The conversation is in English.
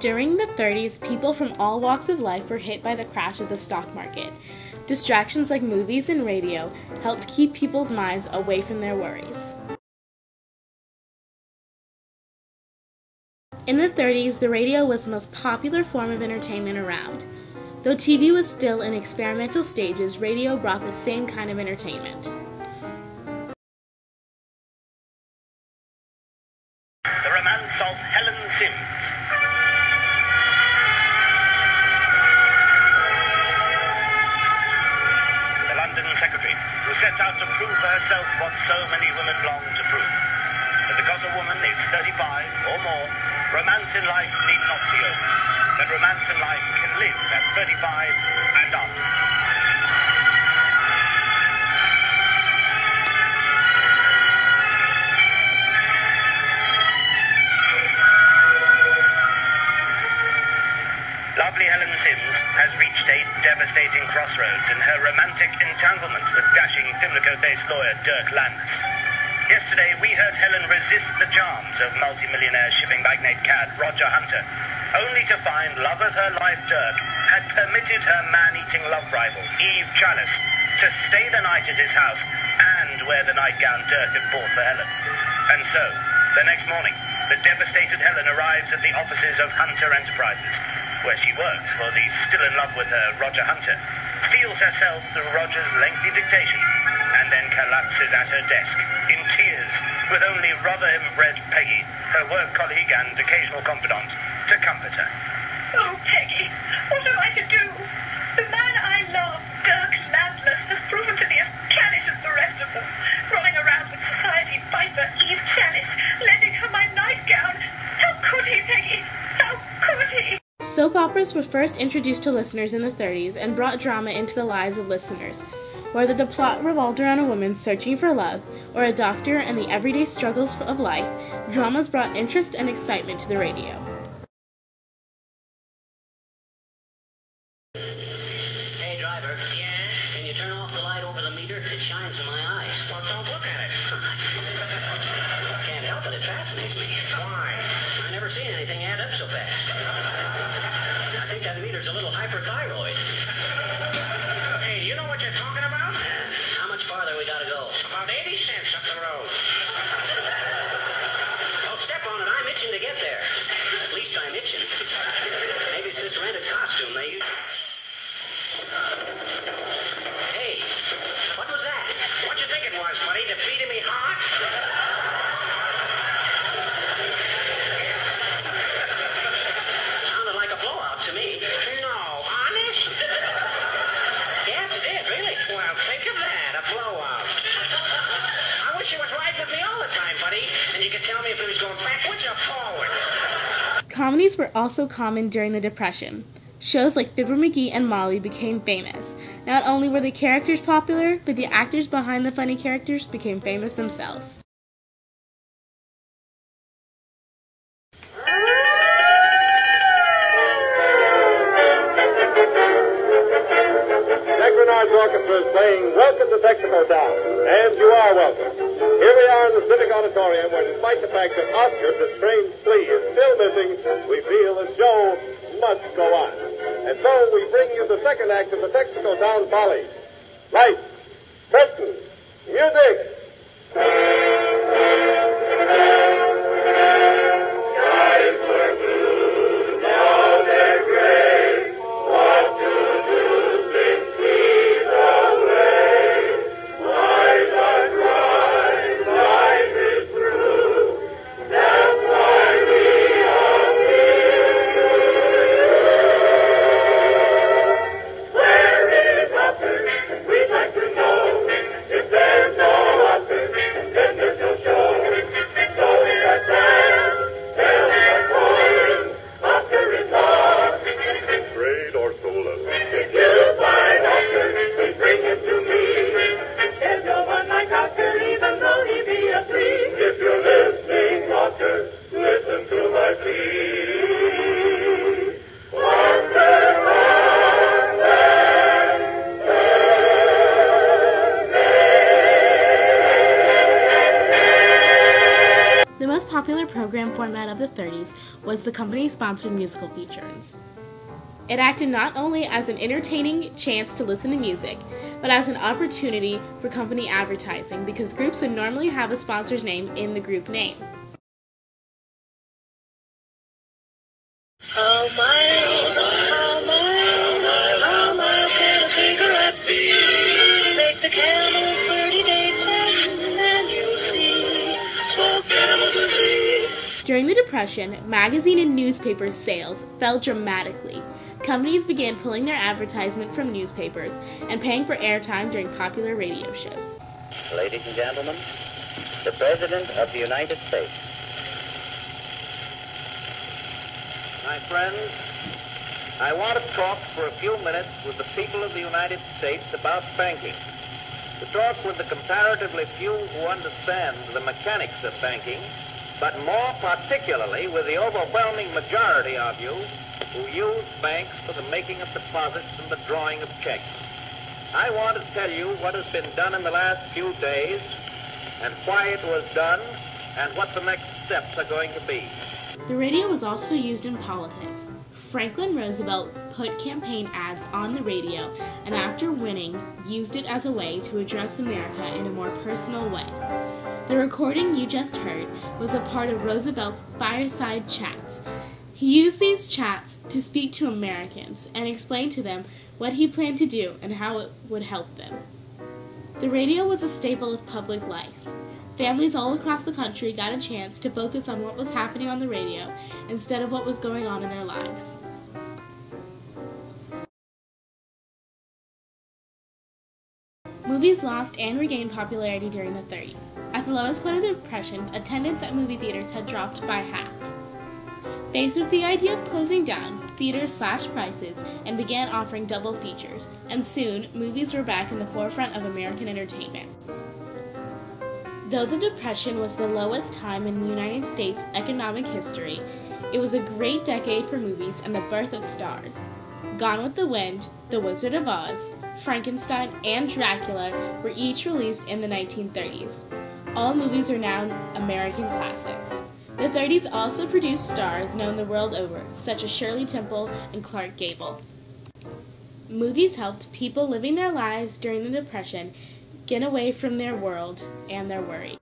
During the 30s, people from all walks of life were hit by the crash of the stock market. Distractions like movies and radio helped keep people's minds away from their worries. In the 30s, the radio was the most popular form of entertainment around. Though TV was still in experimental stages, radio brought the same kind of entertainment. The romance of Helen Sims. The London secretary, who sets out to prove for herself what so many women long to prove. That because a woman is 35 or more, romance in life need not be over. That romance in life can live at 35 and on. Lovely Helen Sims has reached a devastating crossroads in her romantic entanglement with dashing Pimlico-based lawyer Dirk Landless. Yesterday, we heard Helen resist the charms of multimillionaire shipping magnate cad Roger Hunter, only to find love of her life Dirk had permitted her man-eating love rival, Eve Chalice, to stay the night at his house and wear the nightgown Dirk had bought for Helen. And so, the next morning, the devastated Helen arrives at the offices of Hunter Enterprises, where she works for the still-in-love-with-her Roger Hunter, steals herself through Roger's lengthy dictation, and then collapses at her desk, in tears, with only Rotherham-bred Peggy, her work colleague and occasional confidant, to comfort her. Oh, Peggy, what am I to do? The man I love, Dirk Landless, has proven to be as cannish as the rest of them, rolling around with society viper Eve Chalice, lending her my nightgown. How could he, Peggy? How could he? Soap operas were first introduced to listeners in the 30s and brought drama into the lives of listeners. Whether the plot revolved around a woman searching for love or a doctor and the everyday struggles of life, dramas brought interest and excitement to the radio. Hey, driver. Yeah? Can you turn off the light over the meter? It shines in my eyes. Well, don't look at it. Can't help it. It fascinates me. Why? I've never seen anything add up so fast. I think that meter's a little hyperthyroid. Hey, do you know what you're talking about? How much farther we gotta go? About 80 cents up the road. Oh, step on it. I'm itching to get there. At least I'm itching. Maybe it's this rented costume they use. Hey, what was that? What you think it was, buddy? Defeating me hard? Sounded like a blowout to me. No, honest? Yes, it did, really. Well, think of that, a blowout. I wish you was right with me all the time, buddy, and you could tell me if it was going backwards or forward. Comedies were also common during the Depression. Shows like Fibber McGee and Molly became famous. Not only were the characters popular, but the actors behind the funny characters became famous themselves. Jack Renard's Orchestra is playing Welcome to Texaco Town, and you are welcome. Here we are in the Civic Auditorium, where despite the fact that Oscar, the strange flea, is still missing, we feel the show must go on. And so we bring you the second act of the Texaco Town Follies. Lights, curtain, music! We'd like to popular program format of the 30s was the company-sponsored musical features. It acted not only as an entertaining chance to listen to music, but as an opportunity for company advertising because groups would normally have a sponsor's name in the group name. How mild, can a cigarette be? Take the Camel 30-day test and you'll see. Smoke Camel disease. During the Depression, magazine and newspaper sales fell dramatically. Companies began pulling their advertisement from newspapers and paying for airtime during popular radio shows. Ladies and gentlemen, the President of the United States. My friends, I want to talk for a few minutes with the people of the United States about banking. To talk with the comparatively few who understand the mechanics of banking, but more particularly with the overwhelming majority of you who use banks for the making of deposits and the drawing of checks. I want to tell you what has been done in the last few days and why it was done and what the next steps are going to be. The radio was also used in politics. Franklin Roosevelt put campaign ads on the radio and after winning, used it as a way to address America in a more personal way. The recording you just heard was a part of Roosevelt's fireside chats. He used these chats to speak to Americans and explain to them what he planned to do and how it would help them. The radio was a staple of public life. Families all across the country got a chance to focus on what was happening on the radio instead of what was going on in their lives. Movies lost and regained popularity during the 30s. At the lowest point of the Depression, attendance at movie theaters had dropped by half. Faced with the idea of closing down, theaters slashed prices and began offering double features, and soon, movies were back in the forefront of American entertainment. Though the Depression was the lowest time in the United States' economic history, it was a great decade for movies and the birth of stars. Gone with the Wind, The Wizard of Oz, Frankenstein, and Dracula were each released in the 1930s. All movies are now American classics. The 30s also produced stars known the world over, such as Shirley Temple and Clark Gable. Movies helped people living their lives during the Depression get away from their world and their worry.